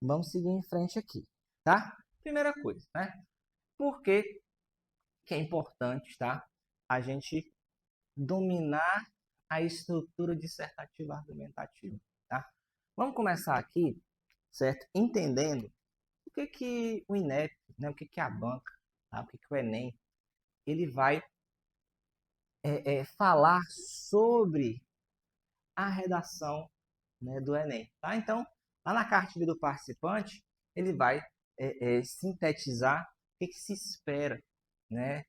Vamos seguir em frente aqui, tá? Primeira coisa, né? Por que que é importante, tá? A gente dominar a estrutura dissertativa argumentativa, tá? Vamos começar aqui, certo? Entendendo o que que o INEP, né? O que que a banca, tá? O que que o Enem, ele vai falar sobre a redação, né, do Enem, tá? Então, lá na cartilha do participante, ele vai sintetizar o que que se espera, né,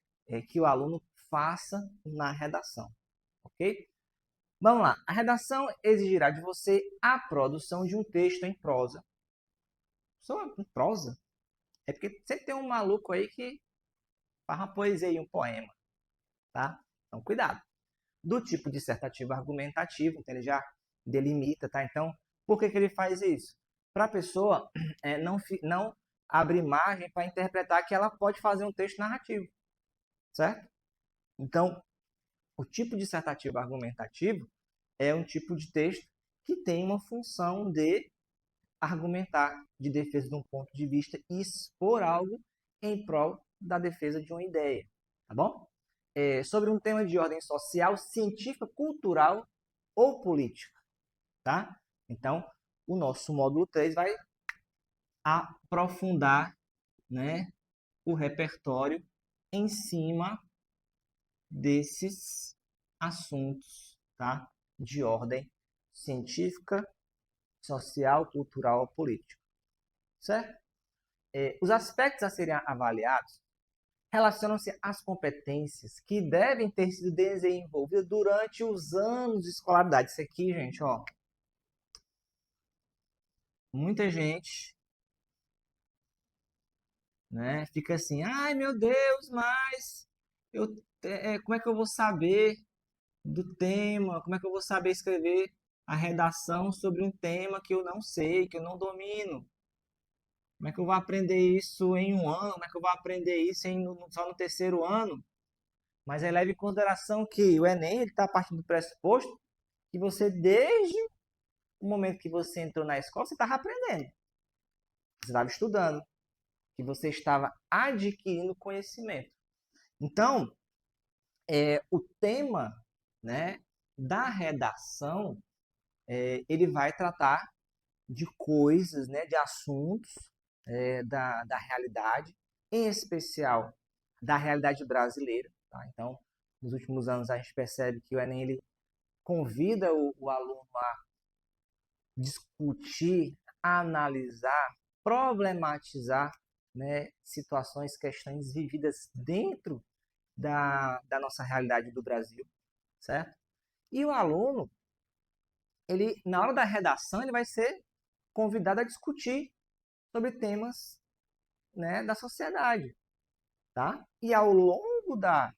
que o aluno faça na redação, ok? Vamos lá. A redação exigirá de você a produção de um texto em prosa. Só em prosa? É porque você tem um maluco aí que faz uma poesia e um poema, tá? Então, cuidado. Do tipo dissertativo argumentativo, então ele já delimita, tá? Então, por que que ele faz isso? Para a pessoa não abrir margem para interpretar que ela pode fazer um texto narrativo, certo? Então, o tipo dissertativo argumentativo é um tipo de texto que tem uma função de argumentar, de defesa de um ponto de vista e expor algo em prol da defesa de uma ideia, tá bom? Sobre um tema de ordem social, científica, cultural ou política, tá? Então, o nosso módulo 3 vai aprofundar, né, o repertório em cima desses assuntos, tá? De ordem científica, social, cultural ou política, certo? Os aspectos a serem avaliados relacionam-se às competências que devem ter sido desenvolvidas durante os anos de escolaridade. Isso aqui, gente, ó, muita gente, né, fica assim, ai meu Deus, mas eu, como é que eu vou saber do tema? Como é que eu vou saber escrever a redação sobre um tema que eu não sei, que eu não domino? Como é que eu vou aprender isso em um ano? Como é que eu vou aprender isso só no terceiro ano? Mas aí leve em consideração que o Enem está partindo do pressuposto que você, desde o momento que você entrou na escola, você estava aprendendo, você estava estudando, que você estava adquirindo conhecimento. Então, o tema, né, da redação, ele vai tratar de coisas, né, de assuntos da realidade, em especial da realidade brasileira. Tá? Então, nos últimos anos a gente percebe que o Enem ele convida o aluno a discutir, analisar, problematizar, né, situações, questões vividas dentro da nossa realidade do Brasil, certo? E o aluno, ele na hora da redação, ele vai ser convidado a discutir sobre temas, né, da sociedade, tá? E ao longo da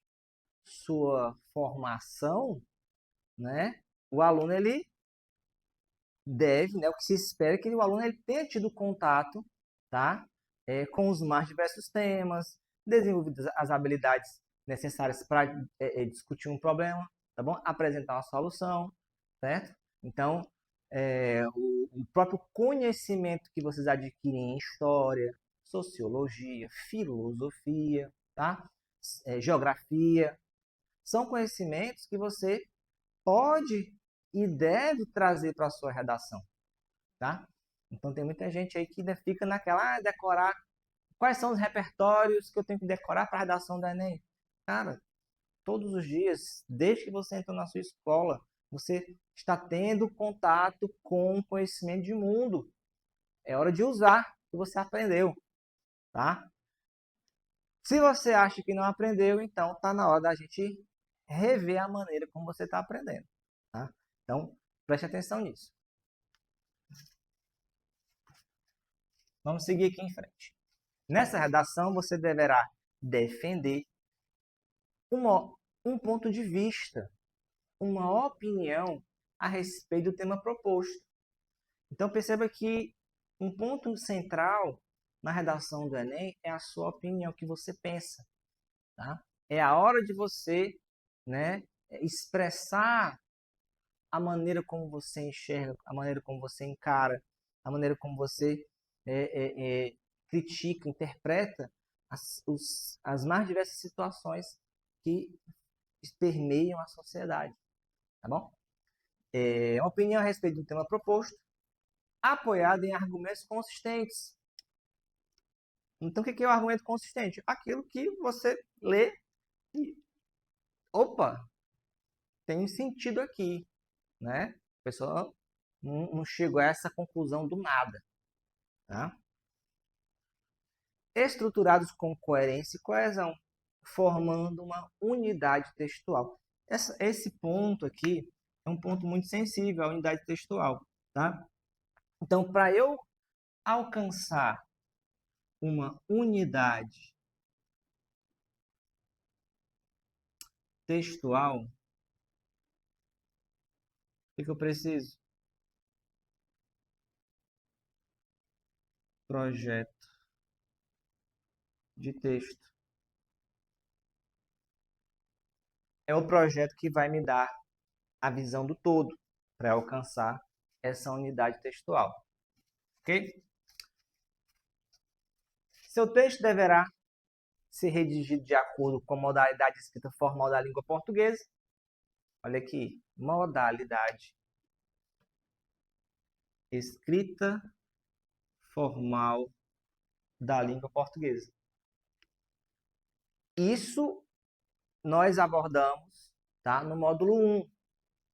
sua formação, né, o aluno ele deve, né, o que se espera é que o aluno ele tenha tido contato, tá, com os mais diversos temas, desenvolvidas as habilidades necessárias para discutir um problema, tá bom? Apresentar uma solução, certo? Então, o próprio conhecimento que vocês adquirem em história, sociologia, filosofia, tá? Geografia, são conhecimentos que você pode e deve trazer para a sua redação, tá? Então tem muita gente aí que ainda fica naquela, decorar, quais são os repertórios que eu tenho que decorar para a redação do Enem? Cara, todos os dias, desde que você entrou na sua escola, você está tendo contato com o conhecimento de mundo. É hora de usar o que você aprendeu, tá? Se você acha que não aprendeu, então está na hora da gente rever a maneira como você está aprendendo, tá? Então, preste atenção nisso. Vamos seguir aqui em frente. Nessa redação, você deverá defender um ponto de vista, uma opinião a respeito do tema proposto. Então, perceba que um ponto central na redação do Enem é a sua opinião, o que você pensa. Tá? É a hora de você, né, expressar a maneira como você enxerga, a maneira como você encara, a maneira como você critica, interpreta as mais diversas situações que permeiam a sociedade, tá bom? Uma opinião a respeito do tema proposto, apoiada em argumentos consistentes. Então, o que é o argumento consistente? Aquilo que você lê e, opa, tem um sentido aqui, né? A pessoa não chegou a essa conclusão do nada, tá? Estruturados com coerência e coesão, formando uma unidade textual. Esse ponto aqui é um ponto muito sensível à unidade textual, tá? Então, para eu alcançar uma unidade textual, o que eu preciso? Projeto de texto. É o projeto que vai me dar a visão do todo para alcançar essa unidade textual. Ok? Seu texto deverá ser redigido de acordo com a modalidade de escrita formal da língua portuguesa. Olha aqui, modalidade escrita formal da língua portuguesa. Isso nós abordamos, tá, no módulo 1.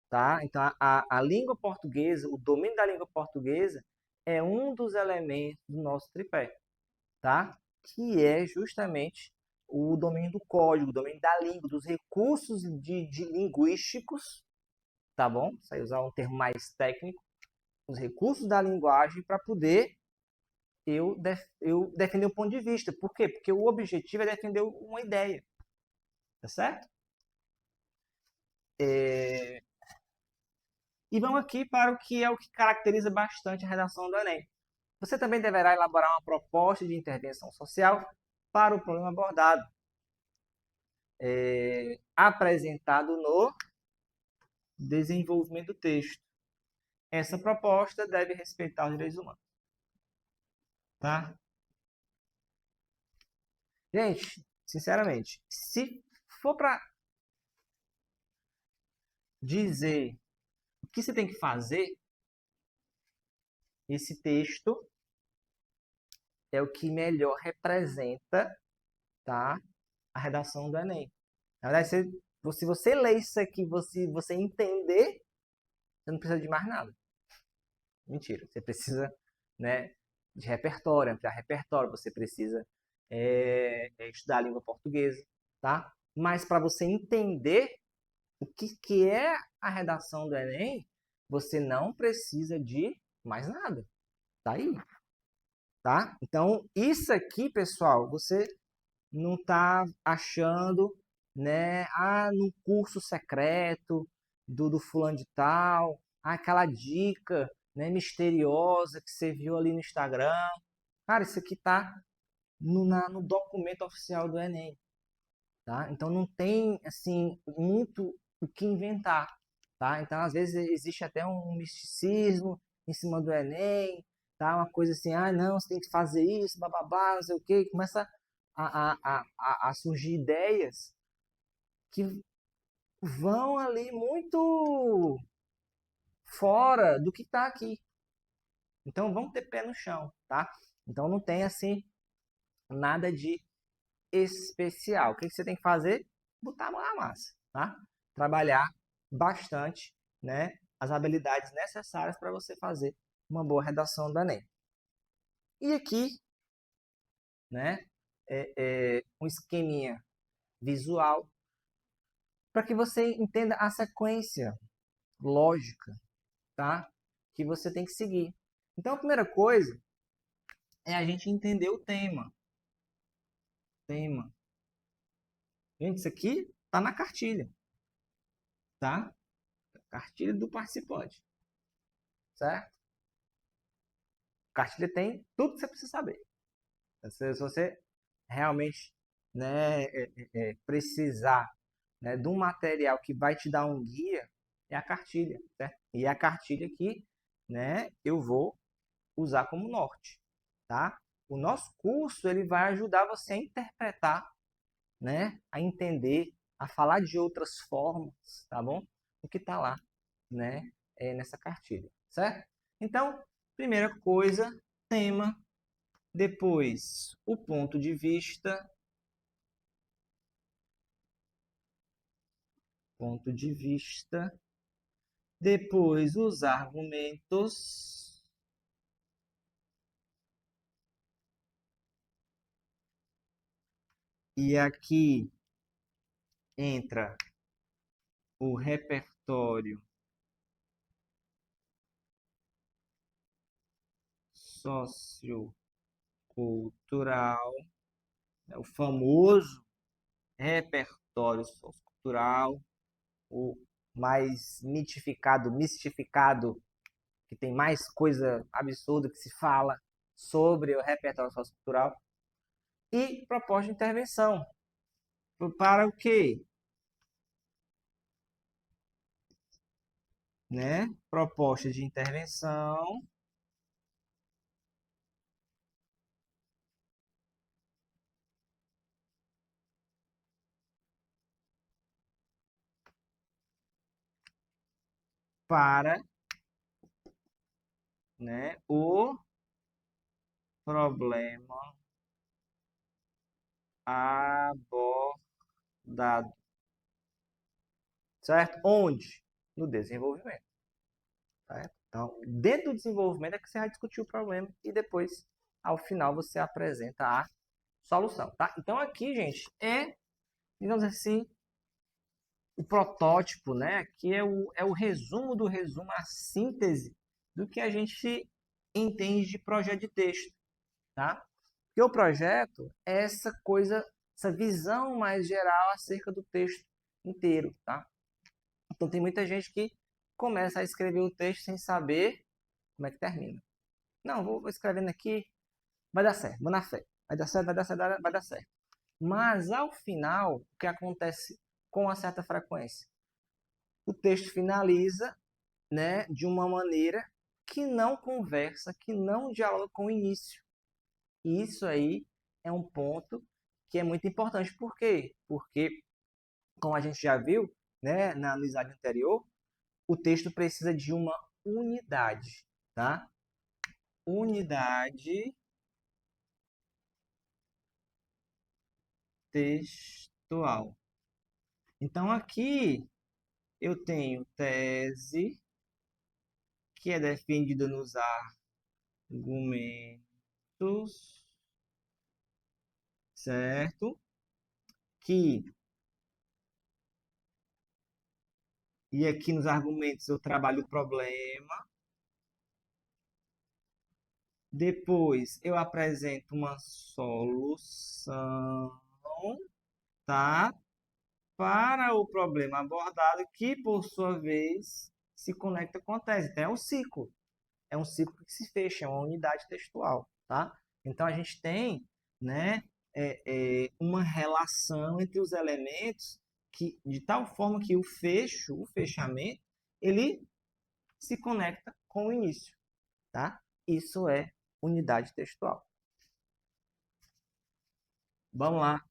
Tá? Então, a língua portuguesa, o domínio da língua portuguesa é um dos elementos do nosso tripé, tá? Que é justamente o domínio do código, o domínio da língua, dos recursos de linguísticos, tá bom? Isso aí usar um termo mais técnico, os recursos da linguagem para poder eu defender um ponto de vista. Por quê? Porque o objetivo é defender uma ideia, tá certo? E vamos aqui para o que é o que caracteriza bastante a redação do Enem. Você também deverá elaborar uma proposta de intervenção social para o problema abordado, apresentado no desenvolvimento do texto. Essa proposta deve respeitar os direitos humanos. Tá? Gente, sinceramente, se for para dizer o que você tem que fazer, esse texto é o que melhor representa, tá, a redação do Enem. Na verdade, se você ler isso aqui, você entender, você não precisa de mais nada. Mentira. Você precisa, né, de repertório, ampliar repertório, você precisa estudar a língua portuguesa, tá? Mas para você entender o que é a redação do Enem, você não precisa de mais nada. Tá aí. Tá? Então, isso aqui, pessoal, você não está achando, né, no curso secreto do fulano de tal, aquela dica, né, misteriosa que você viu ali no Instagram. Cara, isso aqui tá no documento oficial do Enem, tá? Então não tem, assim, muito o que inventar, tá? Então, às vezes, existe até um misticismo em cima do Enem, tá? Uma coisa assim, não, você tem que fazer isso, bababá, não sei o quê. Começa a surgir ideias que vão ali muito fora do que está aqui. Então, vamos ter pé no chão, tá? Então, não tem, assim, nada de especial. O que você tem que fazer? Botar a mão na massa, tá? Trabalhar bastante, né, as habilidades necessárias para você fazer uma boa redação do Enem. E aqui, né, um esqueminha visual para que você entenda a sequência lógica, tá? Que você tem que seguir. Então, a primeira coisa é a gente entender o tema. Tema. Gente, isso aqui tá na cartilha, tá? Cartilha do participante, certo? Cartilha tem tudo que você precisa saber. Se você realmente, né, precisar, né, de um material que vai te dar um guia, é a cartilha, certo? E é a cartilha que, né, eu vou usar como norte, tá? O nosso curso ele vai ajudar você a interpretar, né? A entender, a falar de outras formas, tá bom? O que está lá, né? Nessa cartilha, certo? Então, primeira coisa, tema, depois o ponto de vista, depois os argumentos, e aqui entra o repertório sociocultural, né, o famoso repertório sociocultural, o mais mitificado, mistificado, que tem mais coisa absurda que se fala sobre o repertório sociocultural, e proposta de intervenção. Para o quê? Né? Proposta de intervenção para, né, o problema abordado, certo? Onde? No desenvolvimento, certo? Então, dentro do desenvolvimento é que você vai discutir o problema e depois, ao final, você apresenta a solução, tá? Então, aqui, gente, digamos assim, o protótipo, né? Que é o resumo do resumo, a síntese do que a gente entende de projeto de texto, tá? Porque o projeto é essa coisa, essa visão mais geral acerca do texto inteiro, tá? Então tem muita gente que começa a escrever o texto sem saber como é que termina. Não, vou escrevendo aqui, vai dar certo, vou na fé. Vai dar certo, vai dar certo, vai dar certo. Mas ao final, o que acontece com uma certa frequência? O texto finaliza, né, de uma maneira que não conversa, que não dialoga com o início. E isso aí é um ponto que é muito importante. Por quê? Porque, como a gente já viu, né, na amizade anterior, o texto precisa de uma unidade, tá? Unidade textual. Então, aqui eu tenho tese, que é defendida nos argumentos, certo? Que, e aqui nos argumentos eu trabalho o problema. Depois eu apresento uma solução, tá? Para o problema abordado, que por sua vez se conecta com a tese. Então é um ciclo. É um ciclo que se fecha, é uma unidade textual, tá? Então a gente tem, né, uma relação entre os elementos que, de tal forma que o fechamento, ele se conecta com o início, tá? Isso é unidade textual. Vamos lá.